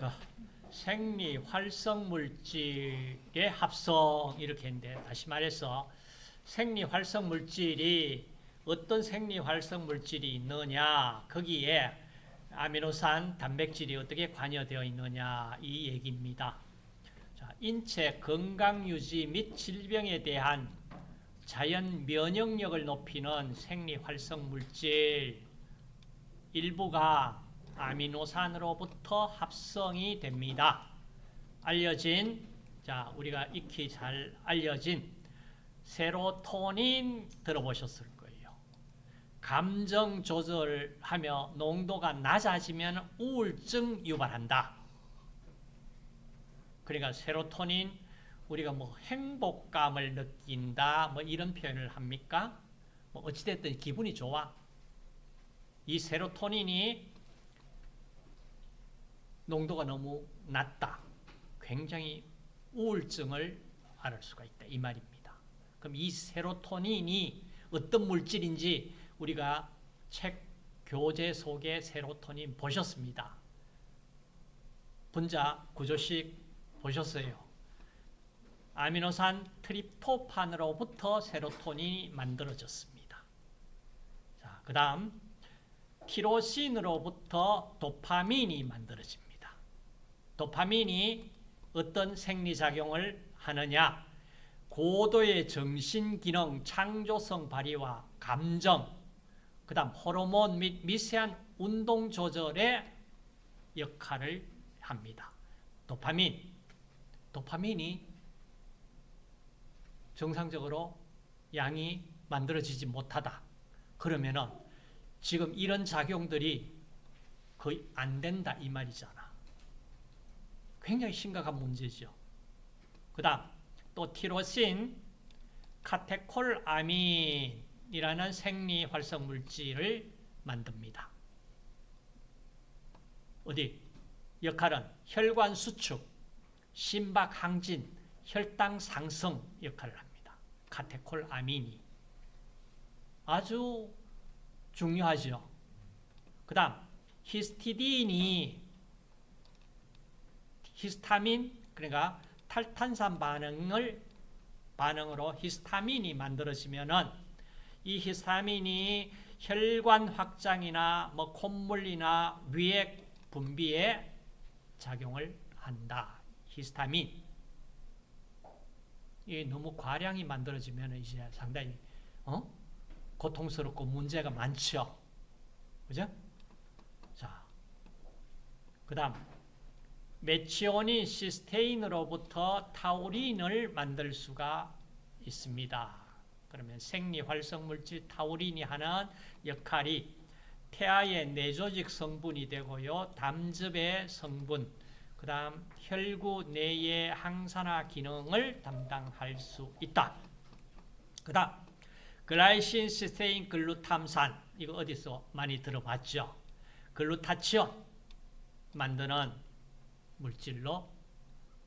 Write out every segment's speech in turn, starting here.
자, 생리 활성 물질의 합성 이렇게 했는데 다시 말해서 생리 활성 물질이 어떤 생리 활성 물질이 있느냐 거기에 아미노산, 단백질이 어떻게 관여되어 있느냐 이 얘기입니다. 자, 인체 건강 유지 및 질병에 대한 자연 면역력을 높이는 생리 활성 물질 일부가 아미노산으로부터 합성이 됩니다. 알려진 우리가 익히 잘 알려진 세로토닌 들어보셨을 거예요. 감정 조절하며 농도가 낮아지면 우울증 유발한다. 그러니까 세로토닌 우리가 뭐 행복감을 느낀다 뭐 이런 표현을 합니까? 뭐 어찌됐든 기분이 좋아. 이 세로토닌이 농도가 너무 낮다. 굉장히 우울증을 앓을 수가 있다. 이 말입니다. 그럼 이 세로토닌이 어떤 물질인지 우리가 책 교재 속에 세로토닌 보셨습니다. 분자 구조식 보셨어요. 아미노산 트립토판으로부터 세로토닌이 만들어졌습니다. 자, 그 다음 티로신으로부터 도파민이 만들어집니다. 도파민이 어떤 생리작용을 하느냐? 고도의 정신기능, 창조성 발휘와 감정, 그 다음 호르몬 및 미세한 운동 조절의 역할을 합니다. 도파민이 정상적으로 양이 만들어지지 못하다. 그러면은 지금 이런 작용들이 거의 안 된다 이 말이잖아. 굉장히 심각한 문제죠. 그 다음 또 티로신, 카테콜아민이라는 생리 활성 물질을 만듭니다. 어디? 역할은 혈관 수축, 심박 항진, 혈당 상승 역할을 합니다. 카테콜아민이 아주 중요하죠. 그 다음 히스타민 그러니까 탈탄산 반응으로 히스타민이 만들어지면은 이 히스타민이 혈관 확장이나 뭐 콧물이나 위액 분비에 작용을 한다. 히스타민. 이 너무 과량이 만들어지면 이제 상당히 고통스럽고 문제가 많죠. 그죠? 자, 그 다음 메치오닌 시스테인으로부터 타우린을 만들 수가 있습니다. 그러면 생리 활성 물질 타우린이 하는 역할이 태아의 내조직 성분이 되고요. 담즙의 성분, 그 다음 혈구 내의 항산화 기능을 담당할 수 있다. 그 다음 글라이신 시스테인 글루탐산, 이거 어디서 많이 들어봤죠? 글루타치온 만드는 물질로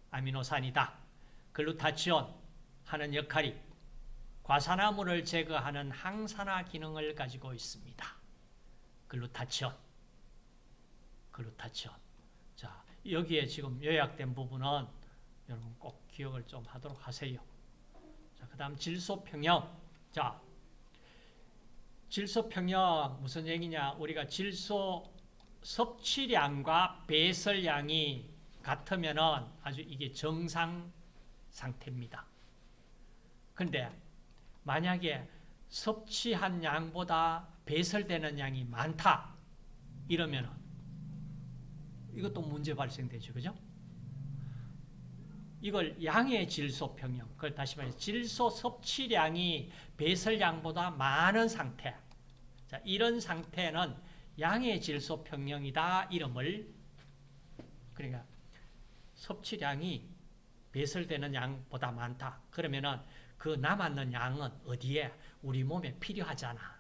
아미노산이다. 글루타치온 하는 역할이 과산화물을 제거하는 항산화 기능을 가지고 있습니다. 글루타치온. 자, 여기에 지금 요약된 부분은 여러분 꼭 기억을 좀 하도록 하세요. 자, 그 다음 질소평형. 자, 질소평형 무슨 얘기냐? 우리가 질소 섭취량과 배설량이 같으면은 아주 이게 정상 상태입니다. 그런데 만약에 섭취한 양보다 배설되는 양이 많다 이러면은 이것도 문제 발생되죠. 그죠? 이걸 양의 질소 평형, 그걸 다시 말해서 질소 섭취량이 배설량보다 많은 상태. 자, 이런 상태는 양의 질소 평형이다 이름을, 그러니까 섭취량이 배설되는 양보다 많다. 그러면은 그 남았는 양은 어디에? 우리 몸에 필요하잖아.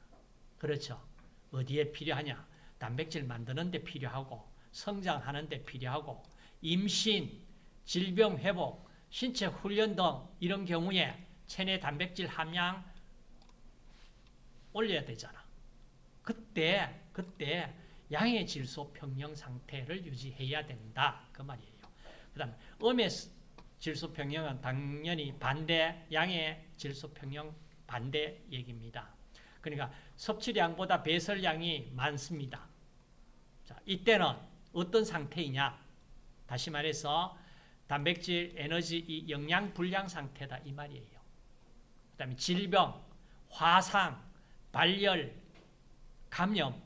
그렇죠? 어디에 필요하냐? 단백질 만드는 데 필요하고, 성장하는 데 필요하고, 임신, 질병 회복, 신체 훈련 등 이런 경우에 체내 단백질 함량 올려야 되잖아. 그때 양의 질소 평형 상태를 유지해야 된다. 그 말이에요. 그 다음에 음의 질소 평형은 당연히 반대, 양의 질소 평형 반대 얘기입니다. 그러니까 섭취량보다 배설량이 많습니다. 자, 이때는 어떤 상태이냐? 다시 말해서 단백질, 에너지, 이 영양 불량 상태다 이 말이에요. 그 다음에 질병, 화상, 발열, 감염,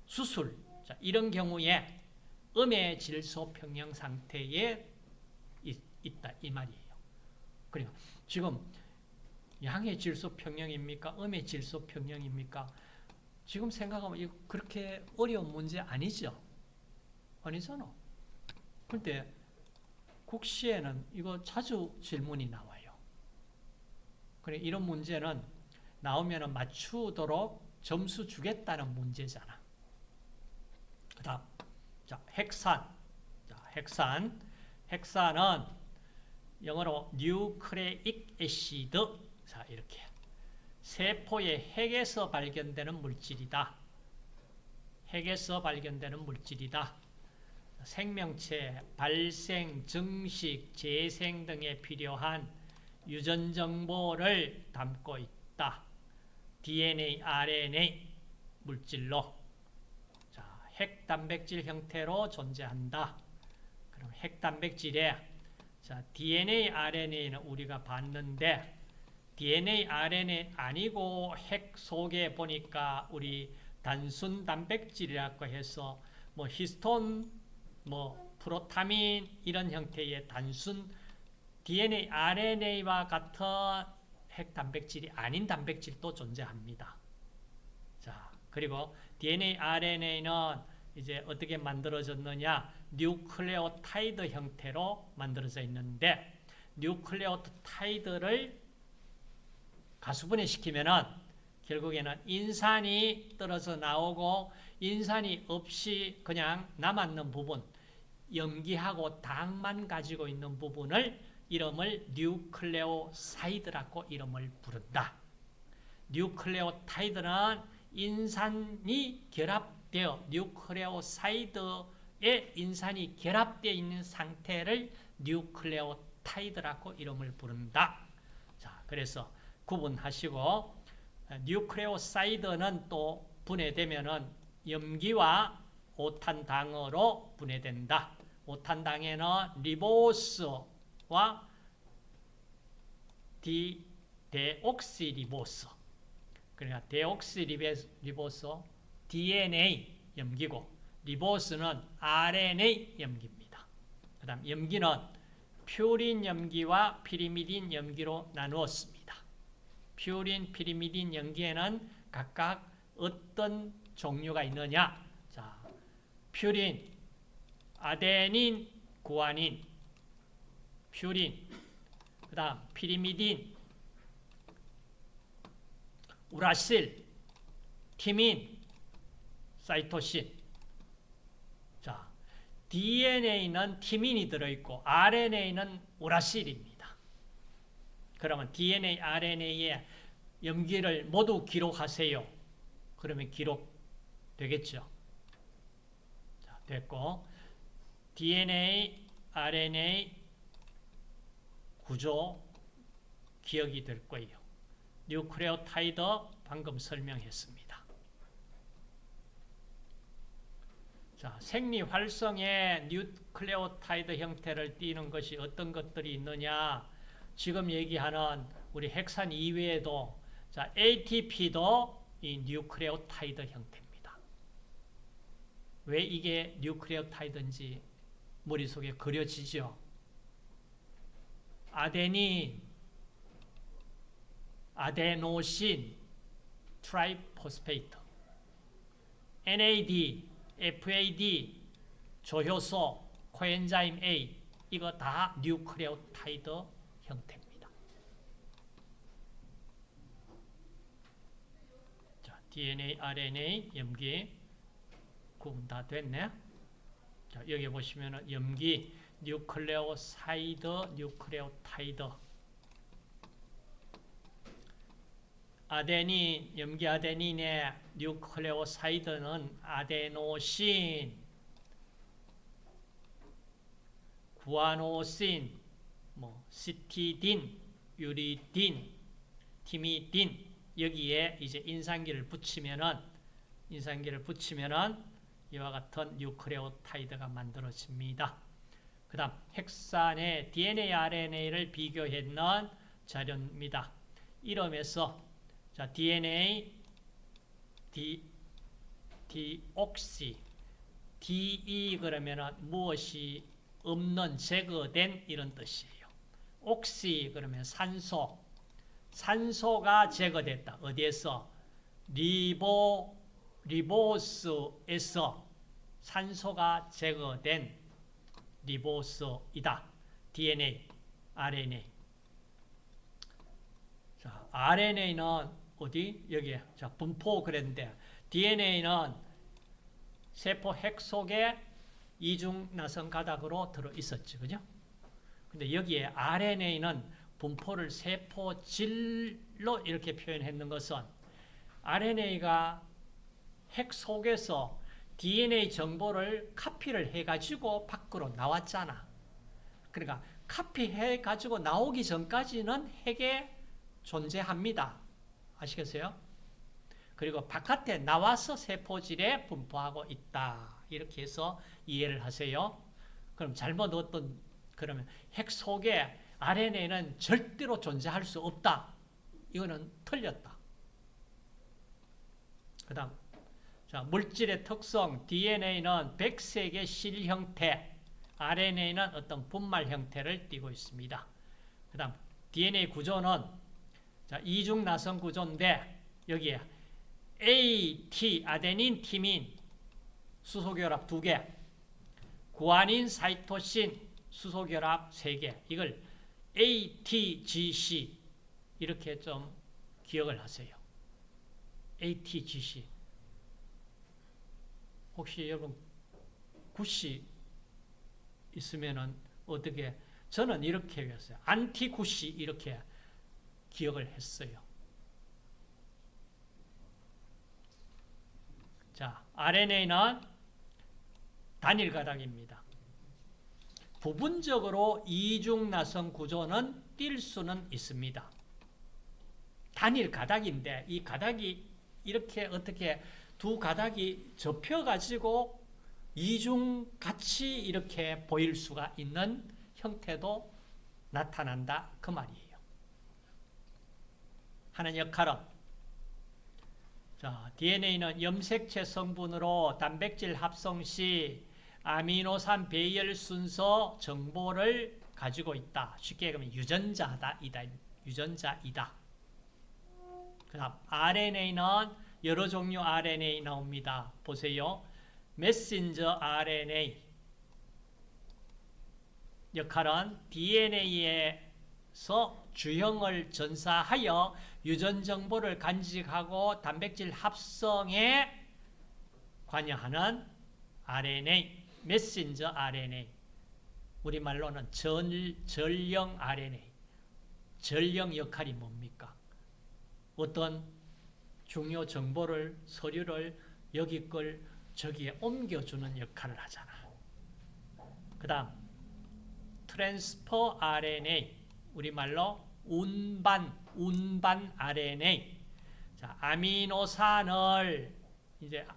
수술, 자, 이런 경우에 음의 질소 평형 상태에 있다 이 말이에요. 그러니까 지금 양의 질소 평형입니까? 음의 질소 평형입니까? 지금 생각하면 이거 그렇게 어려운 문제 아니죠? 아니잖아. 그런데 국시에는 이거 자주 질문이 나와요. 그래 이런 문제는 나오면 맞추도록 점수 주겠다는 문제잖아. 그다음 자 핵산. 자, 핵산은 영어로 뉴크레익 애시드. 자, 이렇게 세포의 핵에서 발견되는 물질이다. 핵에서 발견되는 물질이다. 생명체 발생, 증식, 재생 등에 필요한 유전 정보를 담고 있다. DNA, RNA 물질로 자, 핵 단백질 형태로 존재한다. 그럼 핵 단백질에 자, DNA, RNA는 우리가 봤는데 DNA, RNA 아니고 핵 속에 보니까 우리 단순 단백질이라고 해서 뭐 히스톤, 뭐 프로타민 이런 형태의 단순 DNA, RNA와 같은 핵 단백질이 아닌 단백질도 존재합니다. 자, 그리고 DNA, RNA는 이제 어떻게 만들어졌느냐? 뉴클레오타이드 형태로 만들어져 있는데 뉴클레오타이드를 가수분해시키면은 결국에는 인산이 떨어져 나오고 인산이 없이 그냥 남았는 부분, 염기하고 당만 가지고 있는 부분을 이름을 뉴클레오사이드라고 이름을 부른다. 뉴클레오타이드는 인산이 결합되어 뉴클레오사이드에 인산이 결합되어 있는 상태를 뉴클레오타이드라고 이름을 부른다. 자, 그래서 구분하시고 뉴클레오사이드는 또 분해되면은 염기와 오탄당으로 분해된다. 오탄당에는 리보스와 데옥시리보스. 그러니까 데옥시리보스 DNA 염기고 리보스는 RNA 염기입니다. 그다음 염기는 퓨린 염기와 피리미딘 염기로 나누었습니다. 퓨린, 피리미딘 염기에는 각각 어떤 종류가 있느냐? 자, 퓨린, 아데닌, 구아닌, 퓨린, 그 다음 피리미딘, 우라실, 티민, 사이토신. 자, DNA는 티민이 들어있고 RNA는 우라실입니다. 그러면 DNA, RNA의 염기를 모두 기록하세요. 그러면 기록되겠죠. 자, 됐고 DNA, RNA 구조 기억이 될 거예요. 뉴클레오타이드 방금 설명했습니다. 자, 생리활성의 뉴클레오타이드 형태를 띠는 것이 어떤 것들이 있느냐? 지금 얘기하는 우리 핵산 이외에도 자, ATP도 이 뉴클레오타이드 형태입니다. 왜 이게 뉴클레오타이드인지 머릿속에 그려지죠? 아데닌, 아데노신, 트라이포스페이트, NAD, FAD, 조효소, 코엔자임 A 이거 다 뉴클레오타이드 형태입니다. 자, DNA, RNA, 염기 구분 다 됐네. 자, 여기 보시면 염기, 뉴클레오사이드, 뉴클레오타이드. 아데닌, 염기아데닌의 뉴클레오사이드는 아데노신, 구아노신, 시티딘, 유리딘, 티미딘, 여기에 이제 인산기를 붙이면은 이와 같은 뉴클레오타이드가 만들어집니다. 그 다음 핵산의 DNA, RNA를 비교했는 자료입니다. 이름에서 자, DNA 디옥시 DE 그러면은 무엇이 없는 제거된 이런 뜻이에요. 옥시 그러면 산소가 제거됐다. 어디에서? 리보스에서 산소가 제거된 리보스이다. DNA, RNA. 자, RNA는 어디? 여기에. 자, 분포 그랬는데 DNA는 세포 핵 속에 이중 나선 가닥으로 들어 있었죠. 그죠? 근데 여기에 RNA는 분포를 세포질로 이렇게 표현했는 것은 RNA가 핵 속에서 DNA 정보를 카피를 해가지고 밖으로 나왔잖아. 그러니까 카피해가지고 나오기 전까지는 핵에 존재합니다. 아시겠어요? 그리고 바깥에 나와서 세포질에 분포하고 있다. 이렇게 해서 이해를 하세요. 그럼 잘못 그러면 핵 속에 RNA는 절대로 존재할 수 없다. 이거는 틀렸다. 그 다음, 자, 물질의 특성, DNA는 백색의 실 형태, RNA는 어떤 분말 형태를 띠고 있습니다. 그 다음, DNA 구조는 자, 이중 나선 구조인데 여기에 AT, 아데닌, 티민, 수소결합 2개, 구아닌, 사이토신, 수소결합 3개. 이걸 ATGC 이렇게 좀 기억을 하세요. ATGC. 혹시 여러분 구씨 있으면은 어떻게? 저는 이렇게 외웠어요. 안티구씨 이렇게 기억을 했어요. 자, RNA는 단일 가닥입니다. 부분적으로 이중 나선 구조는 띌 수는 있습니다. 단일 가닥인데 이 가닥이 이렇게 어떻게 두 가닥이 접혀가지고 이중 같이 이렇게 보일 수가 있는 형태도 나타난다 그 말이에요. 하는 역할은 자, DNA는 염색체 성분으로 단백질 합성 시 아미노산 배열 순서 정보를 가지고 있다. 쉽게 얘기하면 유전자이다. 그 다음 RNA는 여러 종류 RNA 나옵니다. 보세요. 메신저 RNA 역할은 DNA에서 주형을 전사하여 유전 정보를 간직하고 단백질 합성에 관여하는 RNA, 메신저 RNA. 우리말로는 전령 RNA. 전령 역할이 뭡니까? 어떤 중요 정보를, 서류를 여기 걸 저기에 옮겨주는 역할을 하잖아. 그 다음 트랜스퍼 RNA, 우리말로 운반 RNA. 자, 아미노산을 이제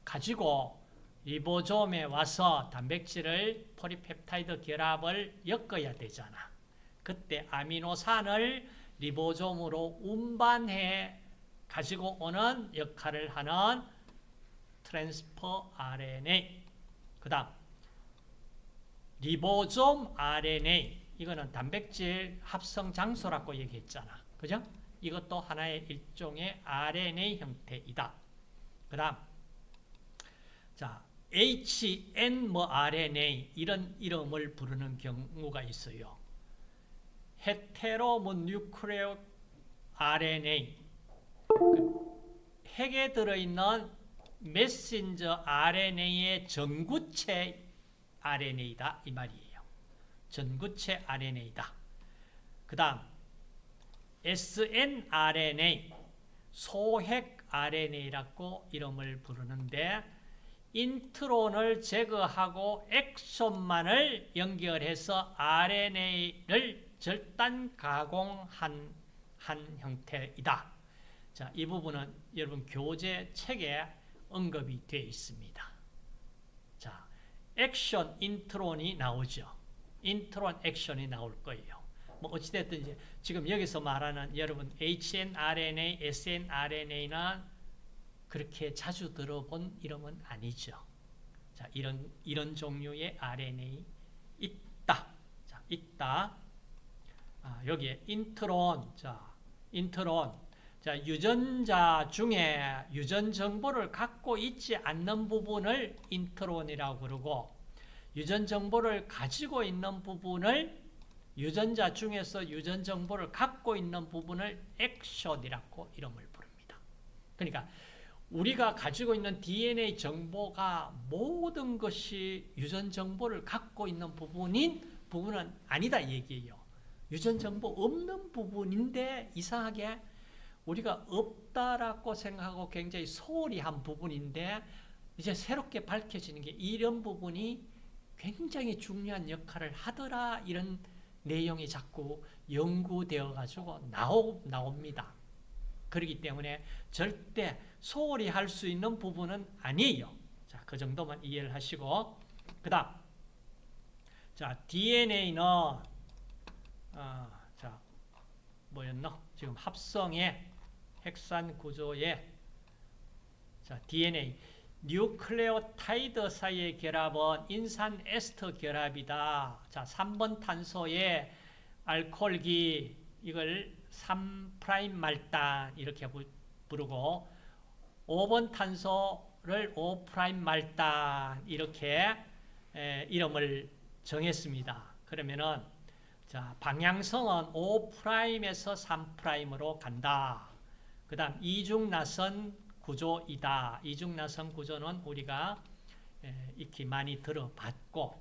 가지고 리보솜에 와서 단백질을 포리펩타이드 결합을 엮어야 되잖아. 그때 아미노산을 리보솜으로 운반해 가지고 오는 역할을 하는 트랜스퍼 RNA. 그 다음 리보솜 RNA. 이거는 단백질 합성 장소라고 얘기했잖아. 그죠? 이것도 하나의 일종의 RNA 형태이다. 그 다음 자, HN-RNA 이런 이름을 부르는 경우가 있어요. 헤테로모뉴클레오 RNA. 핵에 들어있는 메신저 RNA의 전구체 RNA이다 이 말이에요. 전구체 RNA이다. 그 다음 snRNA. 소핵 RNA라고 이름을 부르는데 인트론을 제거하고 엑손만을 연결해서 RNA를 절단 가공한 형태이다. 자, 이 부분은 여러분 교재 책에 언급이 되어 있습니다. 자, 액션 인트론이 나오죠. 인트론 액션이 나올 거예요. 뭐 어찌됐든 이제 지금 여기서 말하는 여러분 hnRNA, snRNA는 그렇게 자주 들어본 이름은 아니죠. 자, 이런 종류의 RNA 있다. 자, 있다. 여기에 인트론. 자, 인트론. 자, 유전자 중에 유전 정보를 갖고 있지 않는 부분을 인트론이라고 그러고 유전 정보를 가지고 있는 부분을 유전자 중에서 유전 정보를 갖고 있는 부분을 액션이라고 이름을 부릅니다. 그러니까 우리가 가지고 있는 DNA 정보가 모든 것이 유전 정보를 갖고 있는 부분은 아니다 이 얘기예요. 유전 정보 없는 부분인데 이상하게 우리가 없다라고 생각하고 굉장히 소홀히 한 부분인데 이제 새롭게 밝혀지는 게 이런 부분이 굉장히 중요한 역할을 하더라 이런 내용이 자꾸 연구되어 가지고 나옵니다. 그렇기 때문에 절대 소홀히 할 수 있는 부분은 아니에요. 자, 그 정도만 이해를 하시고 그다음 자, DNA는 자, 뭐였나? 지금 합성의 핵산 구조의 자, DNA 뉴클레오타이드 사이의 결합은 인산 에스터 결합이다. 자, 3번 탄소의 알코올기 이걸 3' 말단 이렇게 부르고 5번 탄소를 5' 말단 이렇게 이름을 정했습니다. 그러면은 자, 방향성은 5'에서 3'으로 간다. 그 다음 이중나선 구조이다. 이중나선 구조는 우리가 익히 많이 들어봤고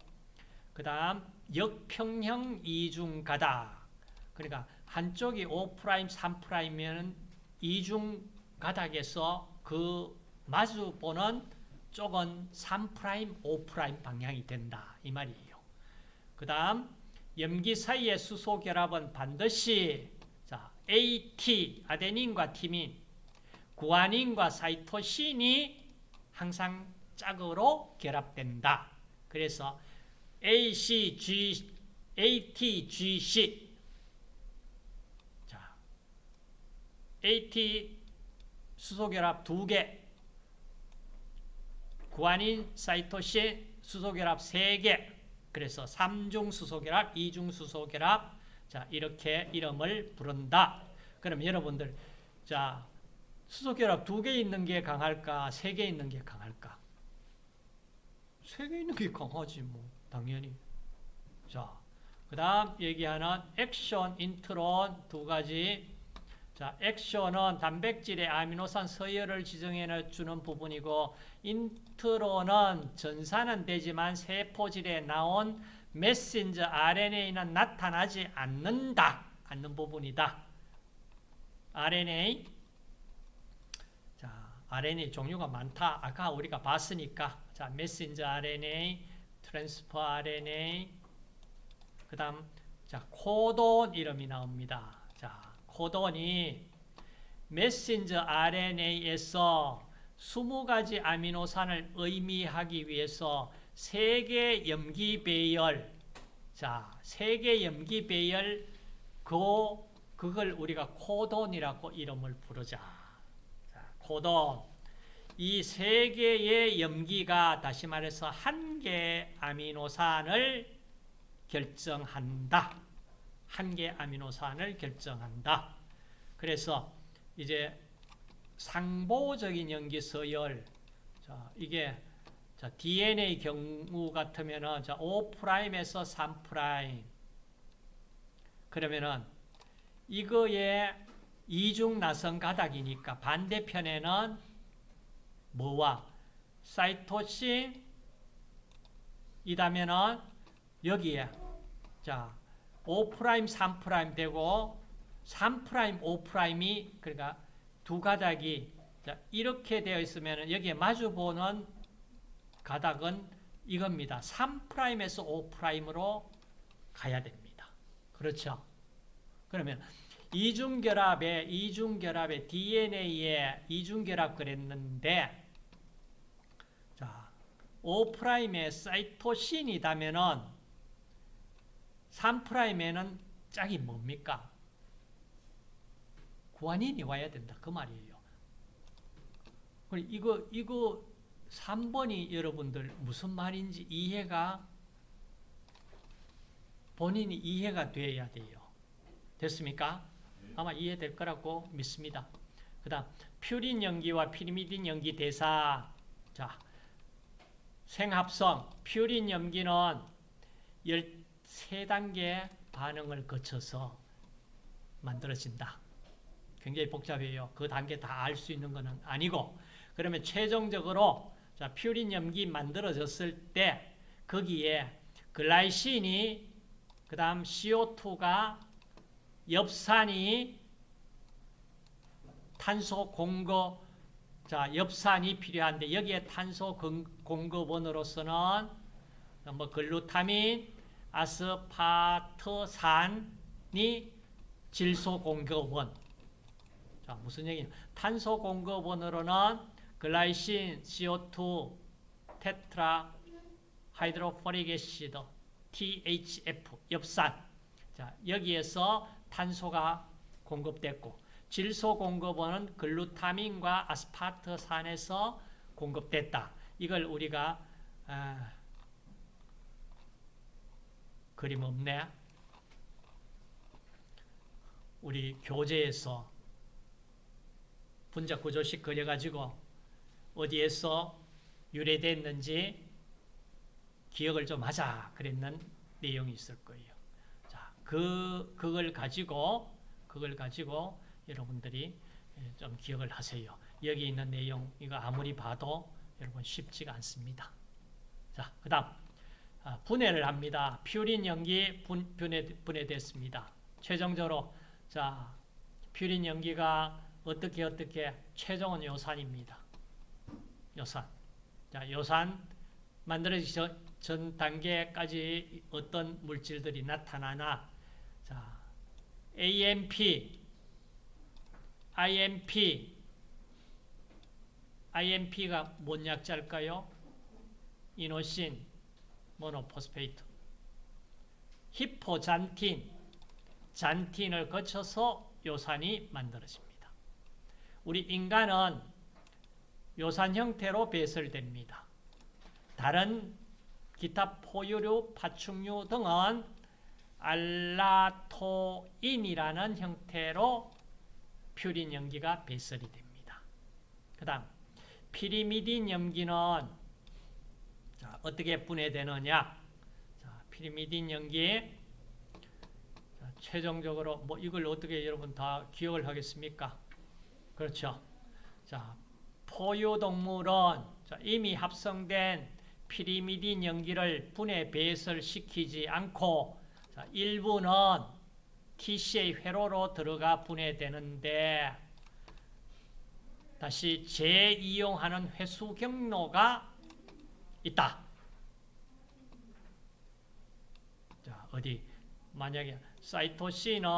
그 다음 역평형 이중가닥 그러니까 한쪽이 5', 3'이면 이중가닥에서 그 마주보는 쪽은 3', 5' 방향이 된다. 이 말이에요. 그 다음 염기 사이의 수소 결합은 반드시 자, AT, 아데닌과 티민, 구아닌과 사이토신이 항상 짝으로 결합된다. 그래서 ATGC 자, AT 수소결합 2개, 구아닌, 사이토신 수소결합 3개, 그래서 3중 수소결합, 2중 수소결합, 자, 이렇게 이름을 부른다. 그럼 여러분들, 자, 수소결합 2개 있는 게 강할까? 3개 있는 게 강할까? 3개 있는 게 강하지, 뭐, 당연히. 자, 그 다음 얘기하는 액션, 인트론 2가지. 자, 액션은 단백질의 아미노산 서열을 지정해 주는 부분이고, 인트론은 전사는 되지만 세포질에 나온 메신저 RNA는 나타나지 않는 부분이다. RNA. 자, RNA 종류가 많다. 아까 우리가 봤으니까. 자, 메신저 RNA, 트랜스퍼 RNA. 그 다음, 자, 코돈 이름이 나옵니다. 자, 코돈이 메신저 RNA에서 20가지 아미노산을 의미하기 위해서 3개 염기 배열, 자, 3개 염기 배열, 그걸 우리가 코돈이라고 이름을 부르자. 자, 코돈. 이 3개의 염기가 다시 말해서 1개 아미노산을 결정한다. 1개 아미노산을 결정한다. 그래서 이제 상보적인 염기 서열, 자, 이게 자, DNA 경우 같으면은 자, 5'에서 3'. 그러면은 이거의 이중 나선 가닥이니까 반대편에는 뭐와 사이토신 이다면은 여기에 자, 5', 3' 되고 3', 5'이 그러니까 두 가닥이 자, 이렇게 되어 있으면 여기에 마주보는 가닥은 이겁니다. 3'에서 5'으로 가야 됩니다. 그렇죠? 그러면 이중결합에 DNA에 이중결합 그랬는데 자, 5'에 사이토신이다면은 3'에는 짝이 뭡니까? 구아닌이 와야 된다. 그 말이에요. 이거 3번이 여러분들 무슨 말인지 본인이 이해가 돼야 돼요. 됐습니까? 아마 이해될 거라고 믿습니다. 그 다음 퓨린 염기와 피리미딘 염기 대사. 자, 생합성 퓨린 염기는 13단계 반응을 거쳐서 만들어진다. 굉장히 복잡해요. 그 단계 다 알 수 있는 것은 아니고, 그러면 최종적으로 자, 퓨린 염기 만들어졌을 때 거기에 글라이신이 그 다음 CO2가 엽산이 탄소 공급 자, 엽산이 필요한데 여기에 탄소 공급원으로서는 뭐 글루타민, 아스파트산이 질소 공급원. 자, 무슨 얘기냐? 탄소 공급원으로는 글라이신, CO2, 테트라 하이드로포릭 애시드, THF, 엽산. 자, 여기에서 탄소가 공급됐고, 질소 공급원은 글루타민과 아스파트산에서 공급됐다. 이걸 우리가 그림 없네. 우리 교재에서 분자 구조식 그려가지고 어디에서 유래됐는지 기억을 좀 하자 그랬는 내용이 있을 거예요. 자, 그걸 가지고 여러분들이 좀 기억을 하세요. 여기 있는 내용 이거 아무리 봐도 여러분 쉽지가 않습니다. 자, 그다음 분해를 합니다. 퓨린 염기 분해됐습니다. 최종적으로 자, 퓨린 염기가 어떻게 최종은 요산입니다. 요산. 자, 요산 만들어지기 전 단계까지 어떤 물질들이 나타나나. 자, IMP가 뭔 약자일까요? 이노신 모노포스페이트. 잔틴을 거쳐서 요산이 만들어집니다. 우리 인간은 요산 형태로 배설됩니다. 다른 기타 포유류, 파충류 등은 알라토인이라는 형태로 퓨린 염기가 배설이 됩니다. 그 다음 피리미딘 염기는 자, 어떻게 분해되느냐? 자, 피리미딘 염기 자, 최종적으로 뭐 이걸 어떻게 여러분 다 기억을 하겠습니까? 그렇죠. 자, 포유동물은 자, 이미 합성된 피리미딘 염기를 분해 배설시키지 않고 자, 일부는 TCA 회로로 들어가 분해되는데 다시 재이용하는 회수 경로가 있다. 자, 어디 만약에 사이토신은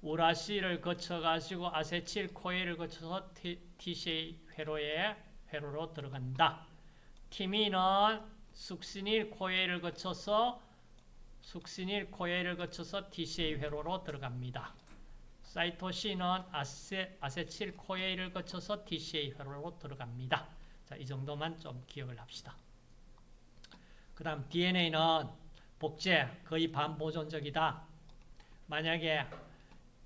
우라시를 거쳐가지고 아세틸코에를 거쳐서 TCA 회로로 들어간다. 티민은 숙시닐 코에를 거쳐서 TCA 회로로 들어갑니다. 사이토신은 아세틸코에를 거쳐서 TCA 회로로 들어갑니다. 자, 이 정도만 좀 기억을 합시다. 그 다음 DNA는 복제, 거의 반보존적이다. 만약에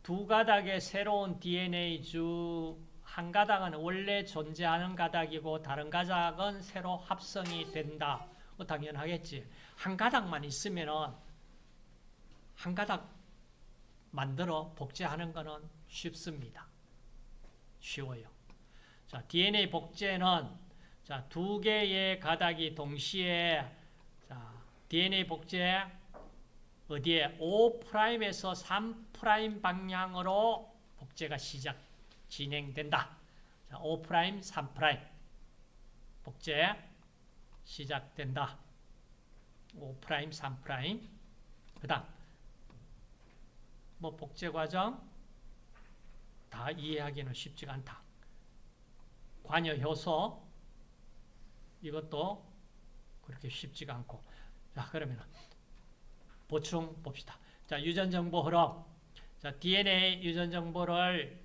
두 가닥의 새로운 DNA 주 한 가닥은 원래 존재하는 가닥이고 다른 가닥은 새로 합성이 된다. 당연하겠지. 한 가닥만 있으면은 한 가닥 만들어 복제하는 것은 쉽습니다. 쉬워요. 자, DNA 복제는 자, 두 개의 가닥이 동시에 자, DNA 복제 어디에 5'에서 3' 방향으로 복제가 시작됩니다. 진행된다. 자, 5', 3'. 복제 시작된다. 5', 3'. 그 다음, 뭐 복제 과정 다 이해하기는 쉽지가 않다. 관여 효소, 이것도 그렇게 쉽지가 않고. 자, 그러면 보충 봅시다. 자, 유전정보 흐름. 자, DNA 유전정보를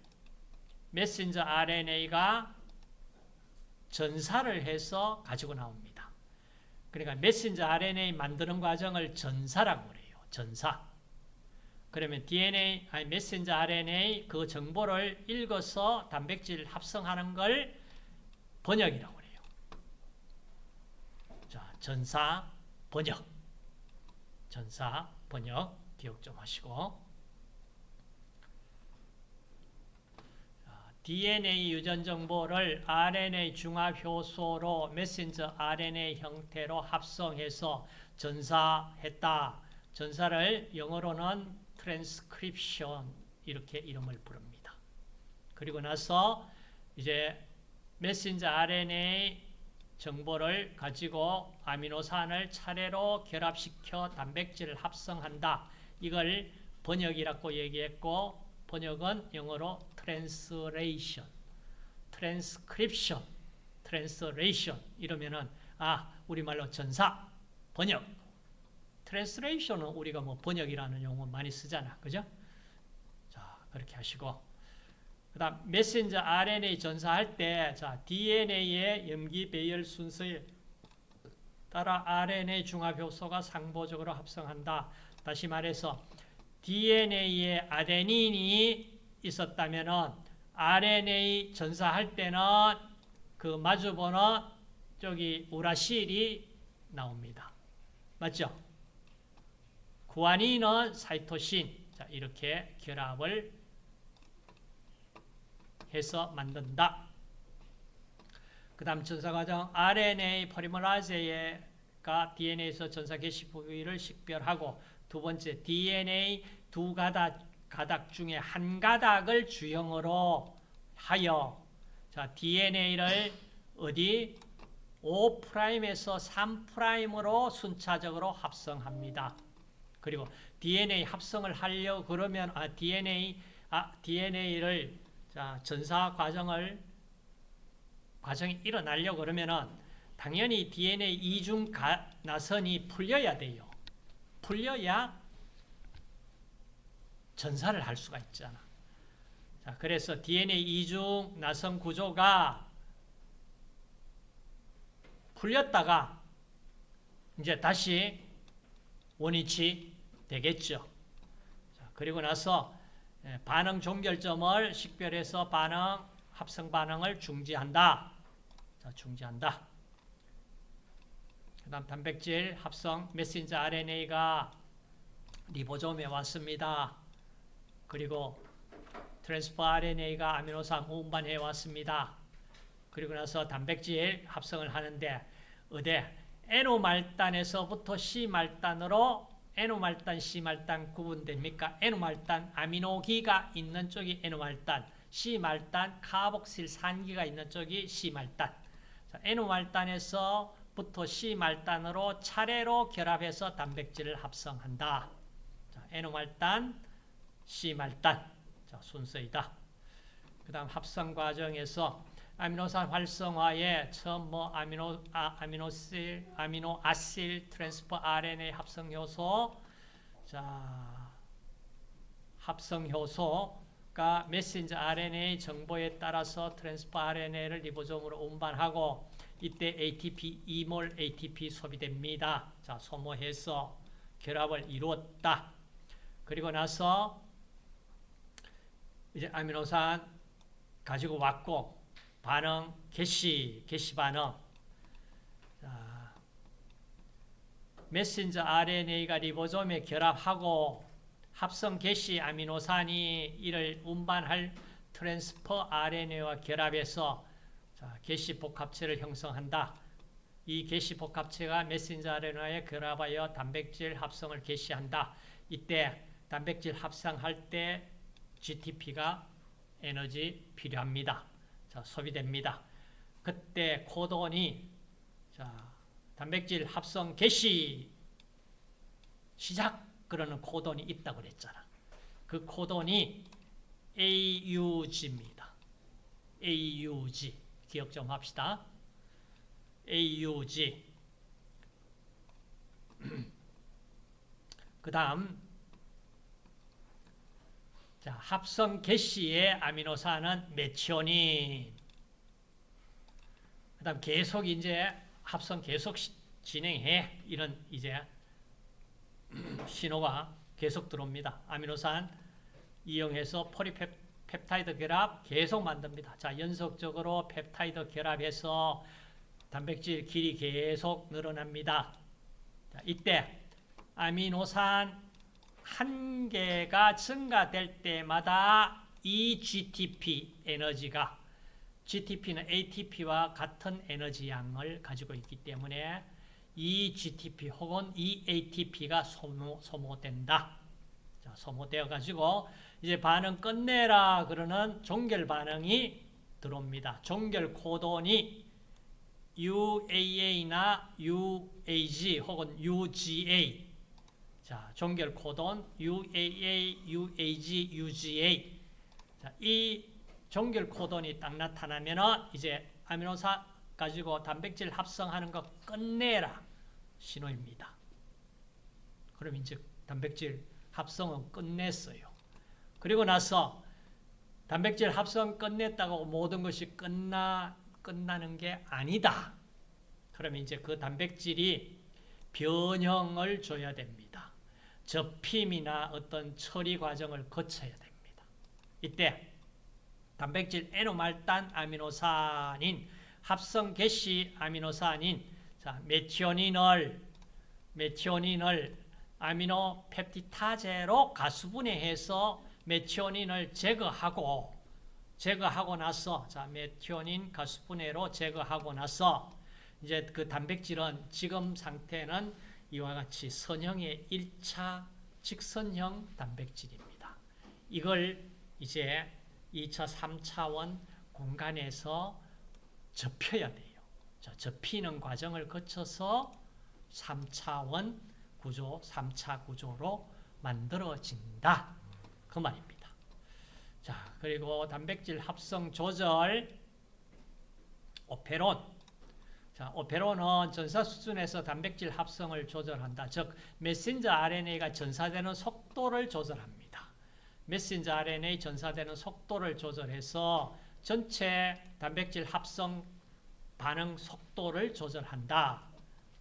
메신저 RNA가 전사를 해서 가지고 나옵니다. 그러니까 메신저 RNA 만드는 과정을 전사라고 그래요. 전사. 그러면 메신저 RNA 그 정보를 읽어서 단백질 합성하는 걸 번역이라고 그래요. 자, 전사, 번역. 전사, 번역 기억 좀 하시고. DNA 유전 정보를 RNA 중합 효소로 메신저 RNA 형태로 합성해서 전사했다. 전사를 영어로는 트랜스크립션 이렇게 이름을 부릅니다. 그리고 나서 이제 메신저 RNA 정보를 가지고 아미노산을 차례로 결합시켜 단백질을 합성한다. 이걸 번역이라고 얘기했고, 번역은 영어로 translation, transcription, translation 이러면은 우리말로 전사, 번역. translation은 우리가 뭐 번역이라는 용어 많이 쓰잖아. 그죠? 자, 그렇게 하시고. 그다음 메신저 RNA 전사할 때 DNA의 염기 배열 순서에 따라 RNA 중합 효소가 상보적으로 합성한다. 다시 말해서 DNA에 아데닌이 있었다면은 RNA 전사할 때는 그 마주보는 저기 우라실이 나옵니다. 맞죠? 구아닌은 사이토신. 자, 이렇게 결합을 해서 만든다. 그 다음 전사 과정 RNA 포리머라제가 DNA에서 전사 개시 부위를 식별하고, 두 번째 DNA 두 가닥 중에 한 가닥을 주형으로 하여 DNA를 어디 5'에서 3'으로 순차적으로 합성합니다. 그리고 DNA 합성을 하려 그러면 DNA를 전사 과정이 일어나려고 그러면은 당연히 DNA 이중 나선이 풀려야 돼요. 풀려야 전사를 할 수가 있잖아. 자, 그래서 DNA 이중 나선 구조가 풀렸다가 이제 다시 원위치 되겠죠. 자, 그리고 나서 반응 종결점을 식별해서 합성 반응을 중지한다. 자, 중지한다. 그 다음 단백질 합성 메신저 RNA가 리보솜에 왔습니다. 그리고 트랜스퍼 RNA가 아미노산 운반해 왔습니다. 그리고 나서 단백질 합성을 하는데 N오말단에서부터 C말단으로 N오말단, C말단 구분됩니까? N오말단 아미노기가 있는 쪽이 N오말단, C말단 카복실산기가 있는 쪽이 C말단. N오말단에서부터 C말단으로 차례로 결합해서 단백질을 합성한다. 자, N오말단, C말단. 자, 순서이다. 그 다음 합성 과정에서 아미노산 활성화에 처음 아미노아실 트랜스퍼 RNA 합성 효소. 자, 합성 효소가 메신저 RNA 정보에 따라서 트랜스퍼 RNA를 리보솜으로 운반하고, 이때 ATP 2몰 ATP 소비됩니다. 자, 소모해서 결합을 이루었다. 그리고 나서 이제 아미노산 가지고 왔고, 반응, 개시 반응. 자, 메신저 RNA가 리보솜에 결합하고 합성 개시 아미노산이 이를 운반할 트랜스퍼 RNA와 결합해서 개시 복합체를 형성한다. 이 개시 복합체가 메신저 RNA에 결합하여 단백질 합성을 개시한다. 이때 단백질 합성할 때 GTP가 에너지 필요합니다. 자, 소비됩니다. 그때 코돈이 자, 단백질 합성 개시 시작 그러는 코돈이 있다고 그랬잖아. 그 코돈이 AUG입니다. AUG 기억 좀 합시다. AUG 그 다음 자, 합성 개시의 아미노산은 메티오닌. 그 다음 계속 이제 합성 계속 진행해. 이런 이제 신호가 계속 들어옵니다. 아미노산 이용해서 포리펩타이드 결합 계속 만듭니다. 자, 연속적으로 펩타이드 결합해서 단백질 길이 계속 늘어납니다. 자, 이때 아미노산 한 개가 증가될 때마다 이 GTP 에너지가 GTP는 ATP와 같은 에너지 양을 가지고 있기 때문에 이 GTP 혹은 이 ATP가 소모된다. 자, 소모되어 가지고 이제 반응 끝내라 그러는 종결 반응이 들어옵니다. 종결 코돈이 UAA나 UAG 혹은 UGA 자, 종결 코돈 UAA, UAG, UGA 자, 이 종결 코돈이 딱 나타나면은 이제 아미노산 가지고 단백질 합성하는 거 끝내라 신호입니다. 그럼 이제 단백질 합성은 끝냈어요. 그리고 나서 단백질 합성 끝냈다고 모든 것이 끝나는 게 아니다. 그러면 이제 그 단백질이 변형을 줘야 됩니다. 접힘이나 어떤 처리 과정을 거쳐야 됩니다. 이때 단백질 N오말단 아미노산인 합성 개시 아미노산인 자, 메티오닌을 아미노 펩티타제로 가수분해해서 메티오닌을 제거하고 나서 자, 메티오닌 가수분해로 제거하고 나서 이제 그 단백질은 지금 상태는 이와 같이 선형의 1차 직선형 단백질입니다. 이걸 이제 2차, 3차원 공간에서 접혀야 돼요. 자, 접히는 과정을 거쳐서 3차원 구조, 3차 구조로 만들어진다. 그 말입니다. 자, 그리고 단백질 합성 조절 오페론. 자, 오페론은 전사 수준에서 단백질 합성을 조절한다. 즉, 메신저 RNA가 전사되는 속도를 조절합니다. 메신저 RNA 전사되는 속도를 조절해서 전체 단백질 합성 반응 속도를 조절한다.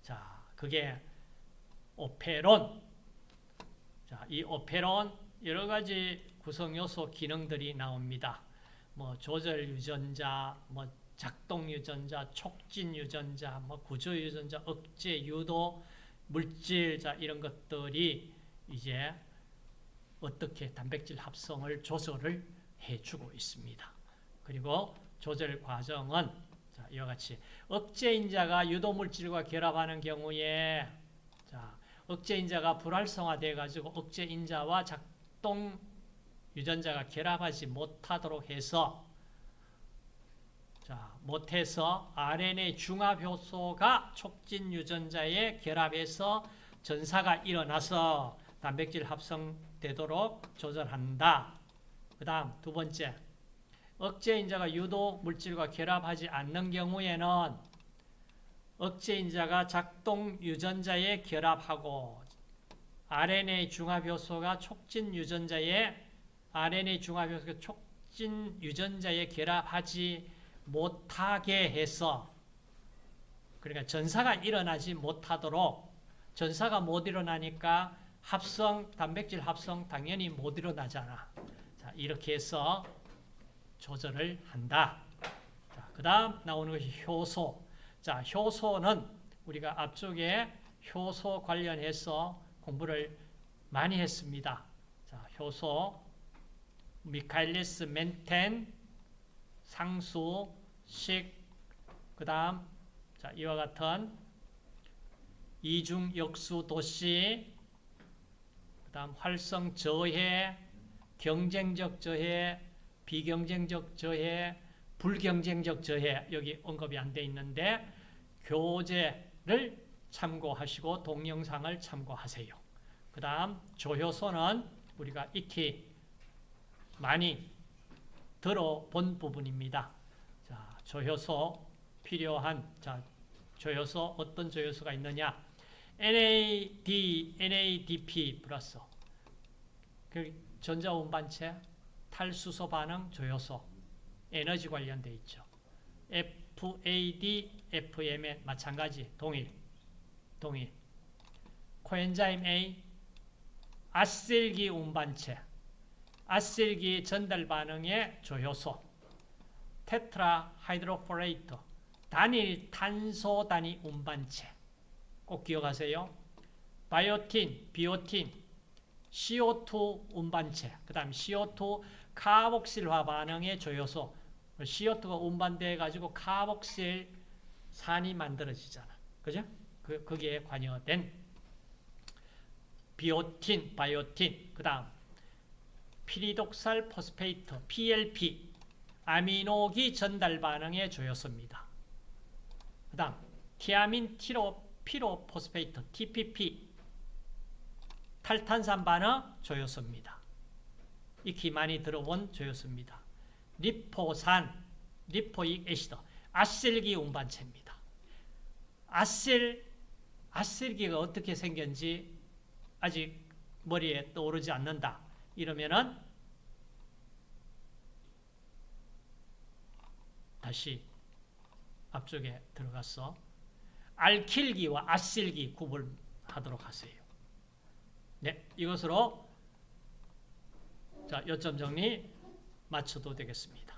자, 그게 오페론. 자, 이 오페론 여러 가지 구성 요소 기능들이 나옵니다. 뭐 조절 유전자, 뭐 작동 유전자, 촉진 유전자, 뭐 구조 유전자, 억제 유도 물질 자 이런 것들이 이제 어떻게 단백질 합성을 조절을 해주고 있습니다. 그리고 조절 과정은 자, 이와 같이 억제인자가 유도물질과 결합하는 경우에 자, 억제인자가 불활성화되어 가지고 억제인자와 작동 유전자가 결합하지 못하도록 해서 자, 못해서 RNA 중합효소가 촉진 유전자에 결합해서 전사가 일어나서 단백질 합성되도록 조절한다. 그 다음 두 번째, 억제인자가 유도 물질과 결합하지 않는 경우에는 억제인자가 작동 유전자에 결합하고 RNA 중합효소가 촉진 유전자에 결합하지 못하게 해서 그러니까 전사가 일어나지 못하도록 전사가 못 일어나니까 단백질 합성 당연히 못 일어나잖아. 자, 이렇게 해서 조절을 한다. 자, 그 다음 나오는 것이 효소. 자, 효소는 우리가 앞쪽에 효소 관련해서 공부를 많이 했습니다. 자, 효소, 미카일리스 멘텐, 상수, 식, 그 다음 자, 이와 같은 이중 역수 도시, 그 다음 활성 저해, 경쟁적 저해, 비경쟁적 저해, 불경쟁적 저해 여기 언급이 안 돼 있는데 교재를 참고하시고 동영상을 참고하세요. 그 다음 조효소는 우리가 익히 많이 들어본 부분입니다. 자, 조효소 필요한 조효소 어떤 조효소가 있느냐? NAD, NADP 플러스 그 전자운반체, 탈수소 반응 조효소, 에너지 관련돼 있죠. FAD, FM에 마찬가지 동일. 코엔자임 A, 아셀기 운반체, 아셀기 전달 반응의 조효소, 테트라 하이드로포레이트, 단일 탄소 단위 운반체 꼭 기억하세요. 바이오틴, 비오틴, CO2 운반체, 그 다음 CO2 카복실화 반응의 조효소. CO2가 운반돼 가지고 카복실산이 만들어지잖아. 그죠? 거기에 관여된 비오틴, 바이오틴, 그 다음 피리독살 포스페이트, PLP, 아미노기 전달 반응의 조효소입니다. 그 다음 티아민 피로포스페이트, TPP, 탈탄산 반응 조효소입니다. 익히 많이 들어본 조효소입니다. 리포산, 리포익 애시드, 아셀기 운반체입니다. 아셀기가 어떻게 생겼는지 아직 머리에 떠오르지 않는다. 이러면은 다시 앞쪽에 들어가서 알킬기와 아셀기 구분하도록 하세요. 네, 이것으로 요점 정리 마쳐도 되겠습니다.